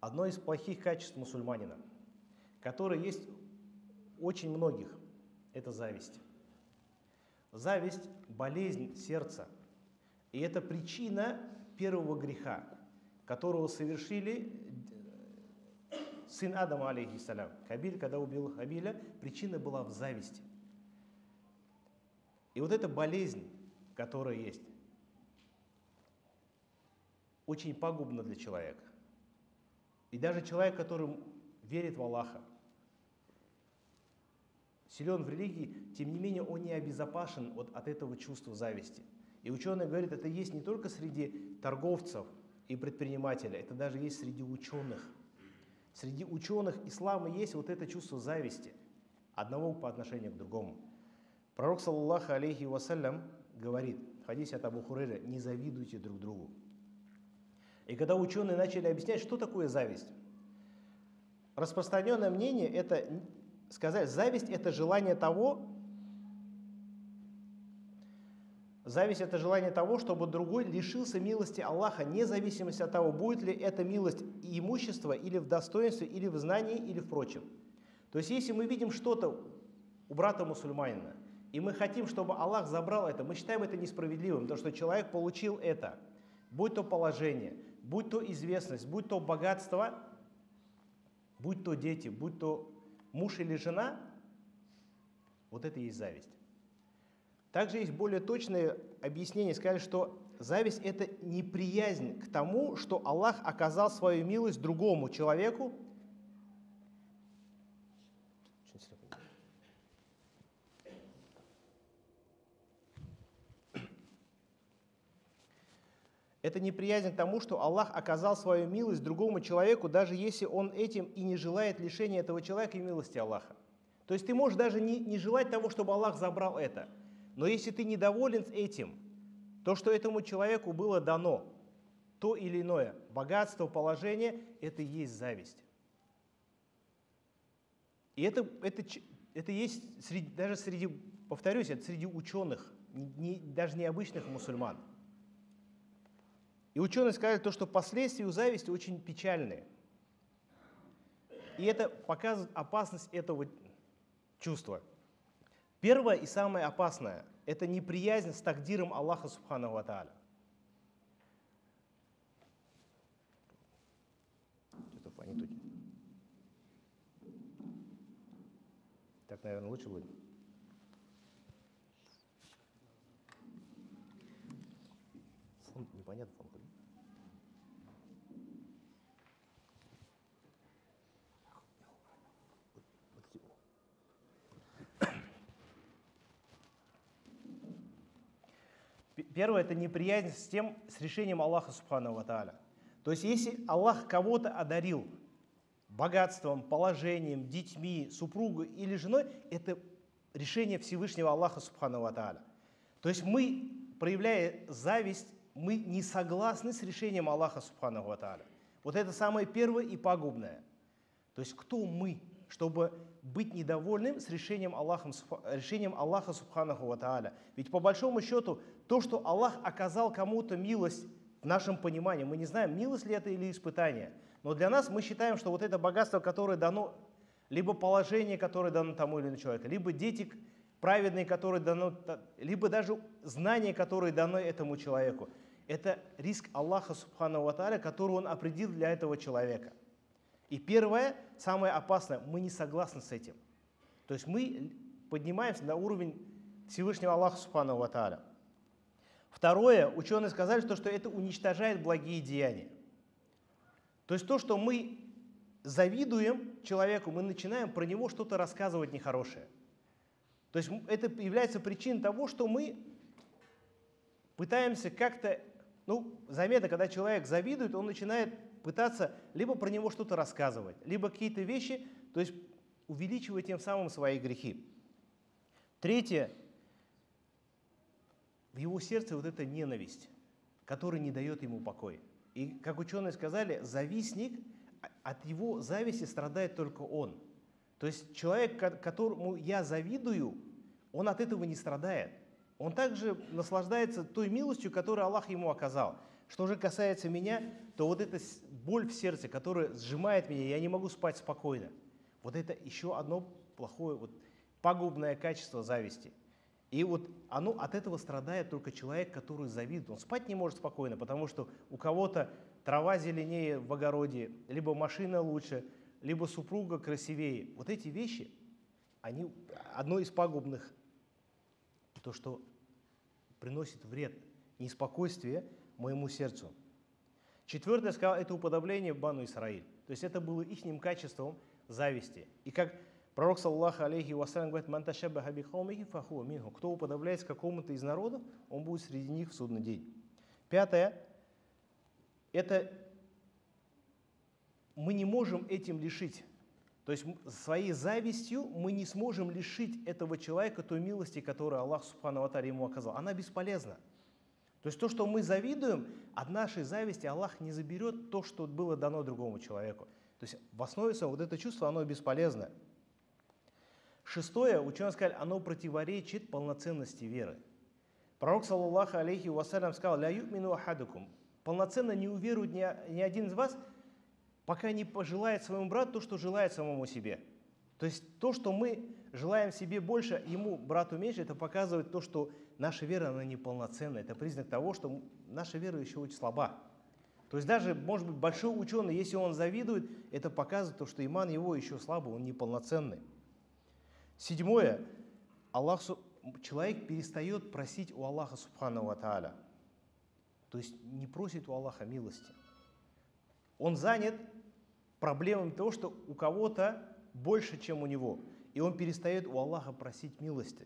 одно из плохих качеств мусульманина, которое есть у очень многих, это зависть. Зависть – болезнь сердца. И это причина первого греха, которого совершили сын Адама, алейхиссалям. Кабиль, когда убил Хабиля, причина была в зависти. И вот эта болезнь, которая есть, очень пагубна для человека. И даже человек, который верит в Аллаха, силен в религии, тем не менее он не обезопасен от этого чувства зависти. И ученые говорят, это есть не только среди торговцев и предпринимателей, это даже есть среди ученых. Среди ученых ислама есть вот это чувство зависти, одного по отношению к другому. Пророк, саллаллаху алейхи вассалям, говорит в хадисе от Абу Хурейры: не завидуйте друг другу. И когда ученые начали объяснять, что такое зависть, распространенное мнение это сказать, зависть это желание того, чтобы другой лишился милости Аллаха, вне зависимости от того, будет ли эта милость и имущество, или в достоинстве, или в знании, или в прочем. То есть, если мы видим что-то у брата мусульманина, и мы хотим, чтобы Аллах забрал это, мы считаем это несправедливым, потому что человек получил это, будь то положение, будь то известность, будь то богатство, будь то дети, будь то муж или жена, вот это и есть зависть. Также есть более точное объяснение, сказали, что зависть – это неприязнь к тому, что Аллах оказал свою милость другому человеку. Это неприязнь к тому, что Аллах оказал свою милость другому человеку, даже если он этим и не желает лишения этого человека и милости Аллаха. То есть ты можешь даже не желать того, чтобы Аллах забрал это. Но если ты недоволен этим, то, что этому человеку было дано, то или иное, богатство, положение, это и есть зависть. И это есть даже среди, повторюсь, это среди ученых, даже не обычных мусульман. И ученые сказали то, что последствия у зависти очень печальные. И это показывает опасность этого чувства. Первое и самое опасное – это неприязнь с тагдиром Аллаха субханаху ва тааля. Что-то фонит тут. Так, наверное, лучше будет. Фон, непонятно, фон. Первое – это неприязнь с решением Аллаха субханаху ва тааля. То есть, если Аллах кого-то одарил богатством, положением, детьми, супругой или женой, это решение Всевышнего Аллаха субханаху ва тааля. То есть мы, проявляя зависть, мы не согласны с решением Аллаха субханаху ва тааля. Вот это самое первое и пагубное. То есть кто мы, чтобы быть недовольным с решением Аллаха субханаху ва тааля? Ведь по большому счету, то, что Аллах оказал кому-то милость в нашем понимании, мы не знаем, милость ли это или испытание. Но для нас мы считаем, что вот это богатство, которое дано, либо положение, которое дано тому или иному человеку, либо дети праведные, которые дано, либо даже знания, которые даны этому человеку, это риск Аллаха субханаху ва тааля, который Он определил для этого человека. И первое, самое опасное, мы не согласны с этим. То есть мы поднимаемся на уровень Всевышнего Аллаха субханаху ва тааля. Второе, ученые сказали, что это уничтожает благие деяния. То есть то, что мы завидуем человеку, мы начинаем про него что-то рассказывать нехорошее. То есть это является причиной того, что мы пытаемся как-то, заметно, когда человек завидует, он начинает пытаться либо про него что-то рассказывать, либо какие-то вещи, то есть увеличивая тем самым свои грехи. Третье, в его сердце вот эта ненависть, которая не дает ему покоя. И, как ученые сказали, завистник, от его зависти страдает только он. То есть человек, которому я завидую, он от этого не страдает. Он также наслаждается той милостью, которую Аллах ему оказал. Что же касается меня, то вот эта боль в сердце, которая сжимает меня, я не могу спать спокойно. Вот это еще одно плохое, вот, пагубное качество зависти. И вот оно, от этого страдает только человек, который завидует. Он спать не может спокойно, потому что у кого-то трава зеленее в огороде, либо машина лучше, либо супруга красивее. Вот эти вещи, они одно из пагубных, то, что приносит вред, неспокойствие моему сердцу. Четвертое, я сказал, это уподобление Бану Исраиль. То есть это было ихним качеством зависти. И как пророк, саллаллаху алейхи вассалям, говорит: «Ман ташаббаха би каумихи фахуа минху». Кто уподобляется какому-то из народов, он будет среди них в судный день. Пятое, это мы не можем этим лишить. То есть своей завистью мы не сможем лишить этого человека той милости, которую Аллах Субхану ва Тааля ему оказал. Она бесполезна. То есть то, что мы завидуем, от нашей зависти Аллах не заберет то, что было дано другому человеку. То есть в основе своем вот это чувство, оно бесполезно. Шестое, ученые сказали, оно противоречит полноценности веры. Пророк, саллаллаху алейхи вассалям, сказал: «Ля ю'мину ахадукум». Полноценно не уверует ни один из вас, пока не пожелает своему брату то, что желает самому себе. То есть то, что мы желаем себе больше, ему, брату, меньше, это показывает то, что наша вера, она неполноценна. Это признак того, что наша вера еще очень слаба. То есть даже, может быть, большой ученый, если он завидует, это показывает то, что иман его еще слабый, он неполноценный. Седьмое. Человек перестает просить у Аллаха Субхану ва Тааля. То есть не просит у Аллаха милости. Он занят проблемами того, что у кого-то больше, чем у него. И он перестает у Аллаха просить милости.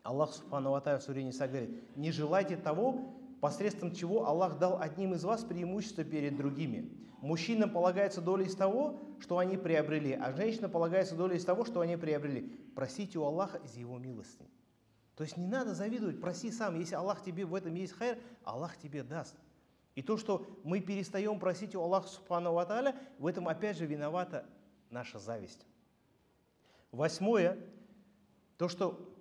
Аллах Субхану ва Тааля в суре Ниса говорит: «Не желайте того, посредством чего Аллах дал одним из вас преимущество перед другими. Мужчинам полагается доля из того, что они приобрели, а женщинам полагается доля из того, что они приобрели. Просите у Аллаха из Его милости». То есть не надо завидовать, проси сам. Если Аллах тебе в этом есть хайр, Аллах тебе даст. И то, что мы перестаем просить у Аллаха Субхану ва Тааля, в этом опять же виновата наша зависть. Восьмое, то, что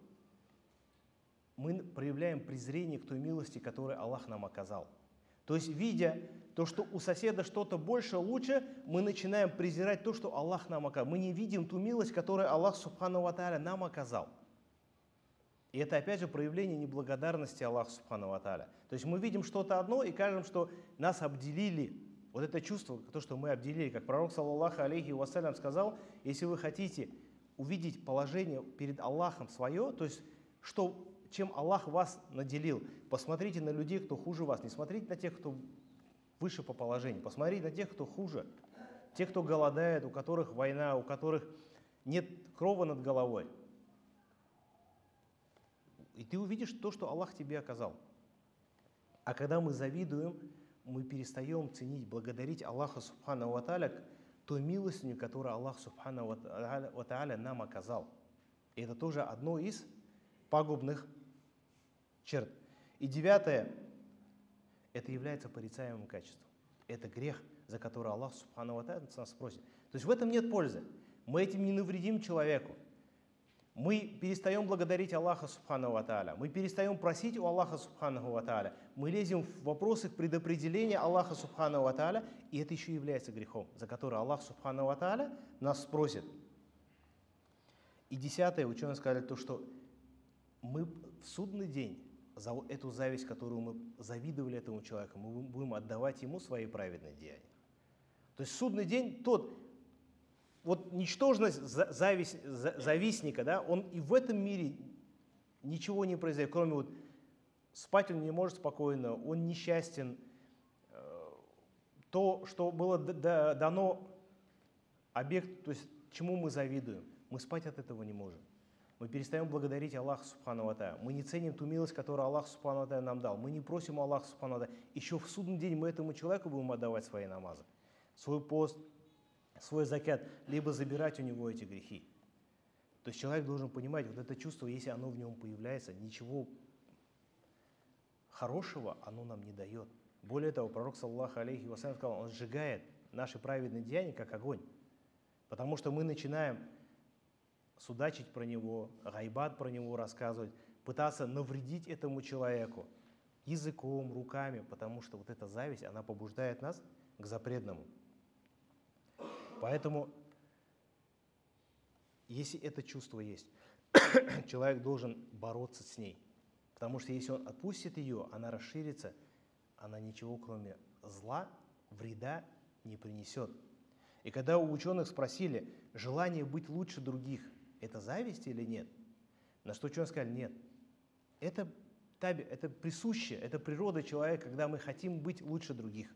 мы проявляем презрение к той милости, которую Аллах нам оказал. То есть, видя то, что у соседа что-то больше, лучше, мы начинаем презирать то, что Аллах нам оказал. Мы не видим ту милость, которую Аллах Субхану ва Тааля нам оказал. И это опять же проявление неблагодарности Аллаха Субхану ва Тааля. То есть мы видим что-то одно и кажем, что нас обделили. Вот это чувство, то, что мы обделили, как пророк, саллаллаху алейхи вассалям, сказал: если вы хотите увидеть положение перед Аллахом свое, то есть чем Аллах вас наделил, посмотрите на людей, кто хуже вас, не смотрите на тех, кто выше по положению, посмотрите на тех, кто хуже, тех, кто голодает, у которых война, у которых нет крова над головой. И ты увидишь то, что Аллах тебе оказал. А когда мы завидуем, мы перестаем ценить, благодарить Аллаха Субхану ва Тааля той милостью, которую Аллах Субхану ва Тааля нам оказал. И это тоже одно из пагубных черт. И девятое, это является порицаемым качеством. Это грех, за который Аллах Субхану ва Тааля нас спросит. То есть в этом нет пользы. Мы этим не навредим человеку. Мы перестаем благодарить Аллаха Субхану ва Тааля. Мы перестаем просить у Аллаха Субхану ва Тааля. Мы лезем в вопросы предопределения Аллаха Субхану ва Тааля, и это еще является грехом, за который Аллах Субхану ва Тааля нас спросит. И десятое, ученые сказали то, что мы в судный день за эту зависть, которую мы завидовали этому человеку, мы будем отдавать ему свои праведные деяния. То есть судный день вот ничтожность завистника, да, он и в этом мире ничего не произойдет, кроме вот спать он не может спокойно, он несчастен. То, что было дано объект, то есть чему мы завидуем, мы спать от этого не можем. Мы перестаем благодарить Аллаха Субхану ва Тааля. Мы не ценим ту милость, которую Аллах Субхану ва Тааля нам дал. Мы не просим Аллаха Субхану ва Тааля. Еще в судный день мы этому человеку будем отдавать свои намазы, свой пост, свой закят, либо забирать у него эти грехи. То есть человек должен понимать, вот это чувство, если оно в нем появляется, ничего хорошего оно нам не дает. Более того, пророк, саллаллаху алейхи вассалям, сказал, он сжигает наши праведные деяния, как огонь. Потому что мы начинаем судачить про него, гайбат про него рассказывать, пытаться навредить этому человеку языком, руками, потому что вот эта зависть, она побуждает нас к запретному. Поэтому, если это чувство есть, человек должен бороться с ней. Потому что если он отпустит ее, она расширится, она ничего, кроме зла, вреда не принесет. И когда у ученых спросили, желание быть лучше других, это зависть или нет? На что ученые сказали, нет. Это присуще, это природа человека, когда мы хотим быть лучше других.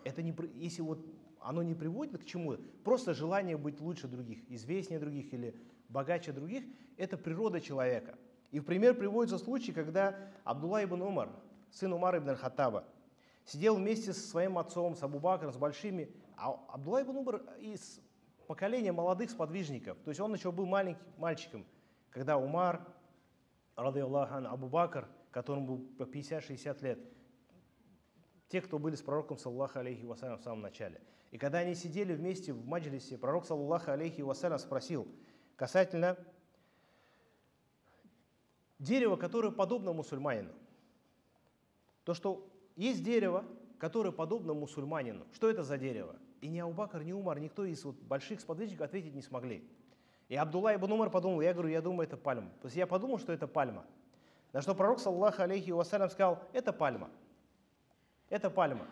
Это не, если вот оно не приводит к чему, просто желание быть лучше других, известнее других или богаче других, это природа человека. И в пример приводится случай, когда Абдулла ибн Умар, сын Умара ибн Хаттаба, сидел вместе со своим отцом, с Абу Бакром, с большими. А Абдулла ибн Умар из поколения молодых сподвижников. То есть он еще был маленьким мальчиком, когда Умар, ради Аллаху ан, Абу Бакр, которому был по 50-60 лет, те, кто были с пророком, саллаллаху алейхи вассалям, в самом начале. И когда они сидели вместе в маджлисе, пророк, саллаллаху алейхи вассалям, спросил касательно дерева, которое подобно мусульманину. То, что есть дерево, которое подобно мусульманину. Что это за дерево? И ни Абу Бакр, ни Умар, никто из больших сподвижников ответить не смогли. И Абдулла ибн Умар подумал, я думаю, это пальма. То есть я подумал, что это пальма. На что пророк, саллаллаху алейхи вассалям, сказал, это пальма. Это пальма.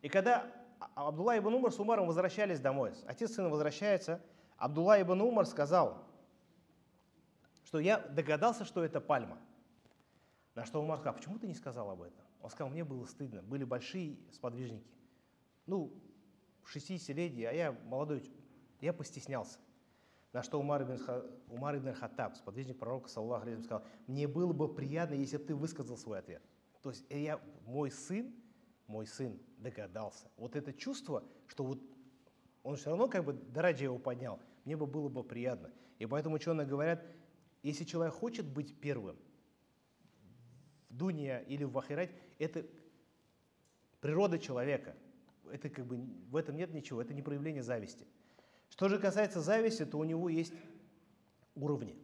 И когда Абдулла ибн Умар с Умаром возвращались домой, отец сына возвращается, Абдулла ибн Умар сказал, что я догадался, что это пальма. На что Умар сказал, почему ты не сказал об этом? Он сказал, мне было стыдно, были большие сподвижники. 60-летний, а я молодой, я постеснялся. На что Умар ибн Хаттаб, сподвижник пророка, саллаллаху алейхи, сказал, мне было бы приятно, если бы ты высказал свой ответ. То есть мой сын догадался. Вот это чувство, что вот он все равно как бы дараджа его поднял, мне было бы приятно. И поэтому ученые говорят, если человек хочет быть первым в дунья или в ахирате, это природа человека. Это как бы, в этом нет ничего, это не проявление зависти. Что же касается зависти, то у него есть уровни.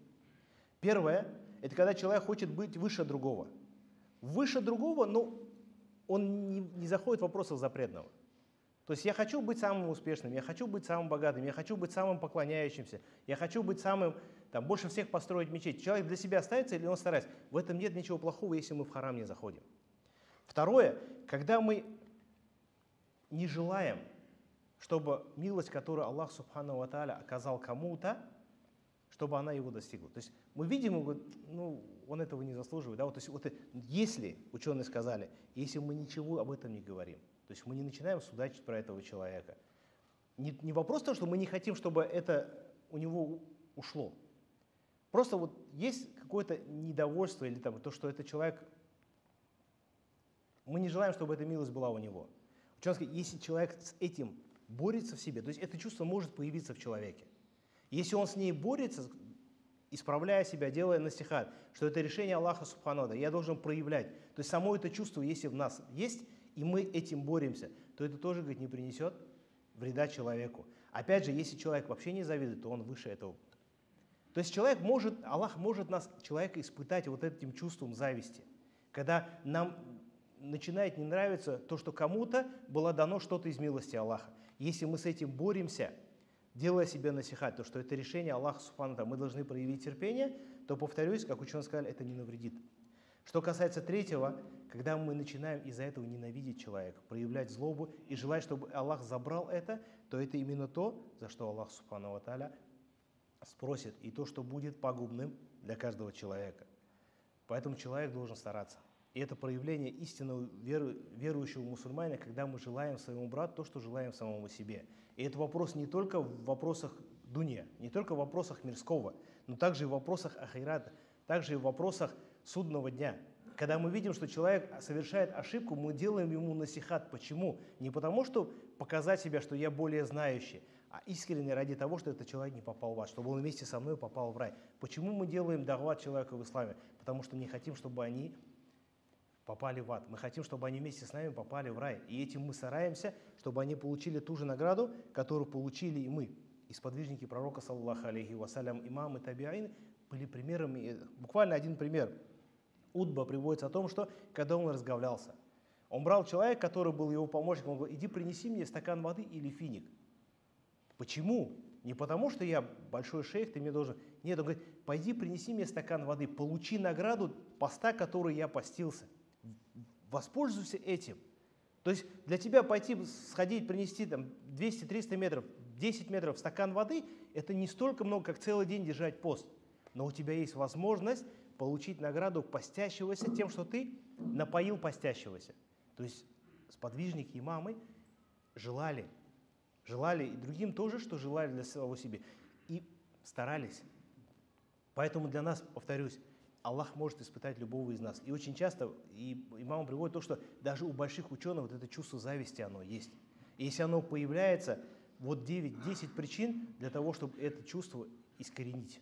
Первое, это когда человек хочет быть выше другого. Выше другого, но он не заходит в вопросы запретного. То есть я хочу быть самым успешным, я хочу быть самым богатым, я хочу быть самым поклоняющимся, я хочу быть самым, больше всех построить мечеть. Человек для себя ставится или он старается? В этом нет ничего плохого, если мы в харам не заходим. Второе, когда мы не желаем, чтобы милость, которую Аллах Субхану ва Тааля оказал кому-то, чтобы она его достигла. То есть мы видим, он этого не заслуживает. Да? То есть если, ученые сказали, если мы ничего об этом не говорим, то есть мы не начинаем судачить про этого человека. Не вопрос того, что мы не хотим, чтобы это у него ушло. Просто есть какое-то недовольство или то, что этот человек, мы не желаем, чтобы эта милость была у него. Ученые сказали, если человек с этим борется в себе, то есть это чувство может появиться в человеке. Если он с ней борется, исправляя себя, делая насихат, что это решение Аллаха Субхану ва Тааля, я должен проявлять. То есть само это чувство, если в нас есть, и мы этим боремся, то это тоже, говорит, не принесет вреда человеку. Опять же, если человек вообще не завидует, то он выше этого. То есть Аллах может человека испытать вот этим чувством зависти, когда нам начинает не нравиться то, что кому-то было дано что-то из милости Аллаха. Если мы с этим боремся, делая себе насихат, то, что это решение Аллаха Субхану ва Тааля, мы должны проявить терпение, то, повторюсь, как ученые сказали, это не навредит. Что касается третьего, когда мы начинаем из-за этого ненавидеть человека, проявлять злобу и желать, чтобы Аллах забрал это, то это именно то, за что Аллах Субхану ва Тааля спросит, и то, что будет пагубным для каждого человека. Поэтому человек должен стараться. И это проявление истинного верующего мусульманина, когда мы желаем своему брату то, что желаем самому себе. И это вопрос не только в вопросах дунья, не только в вопросах мирского, но также и в вопросах ахирата, также и в вопросах судного дня. Когда мы видим, что человек совершает ошибку, мы делаем ему насихат. Почему? Не потому, что показать себя, что я более знающий, а искренне ради того, что этот человек не попал в ад, чтобы он вместе со мной попал в рай. Почему мы делаем дават человека в исламе? Потому что не хотим, чтобы они попали в ад. Мы хотим, чтобы они вместе с нами попали в рай. И этим мы стараемся, чтобы они получили ту же награду, которую получили и мы. И сподвижники пророка, саллаллаху алейхи вассалям, имамы табиин, были примерами. Буквально один пример. Утба приводится о том, что когда он разговлялся, он брал человека, который был его помощником, он говорил, иди принеси мне стакан воды или финик. Почему? Не потому, что я большой шейх, ты мне должен. Нет, он говорит, пойди принеси мне стакан воды, получи награду поста, который я постился. Воспользуйся этим. То есть для тебя пойти, сходить, принести там 200-300 метров, 10 метров стакан воды, это не столько много, как целый день держать пост. Но у тебя есть возможность получить награду постящегося тем, что ты напоил постящегося. То есть сподвижники имамы желали, и другим тоже, что желали для самого себе, и старались. Поэтому для нас, повторюсь, Аллах может испытать любого из нас. И очень часто имам приводит то, что даже у больших ученых вот это чувство зависти оно есть. И если оно появляется, вот 9-10 причин для того, чтобы это чувство искоренить.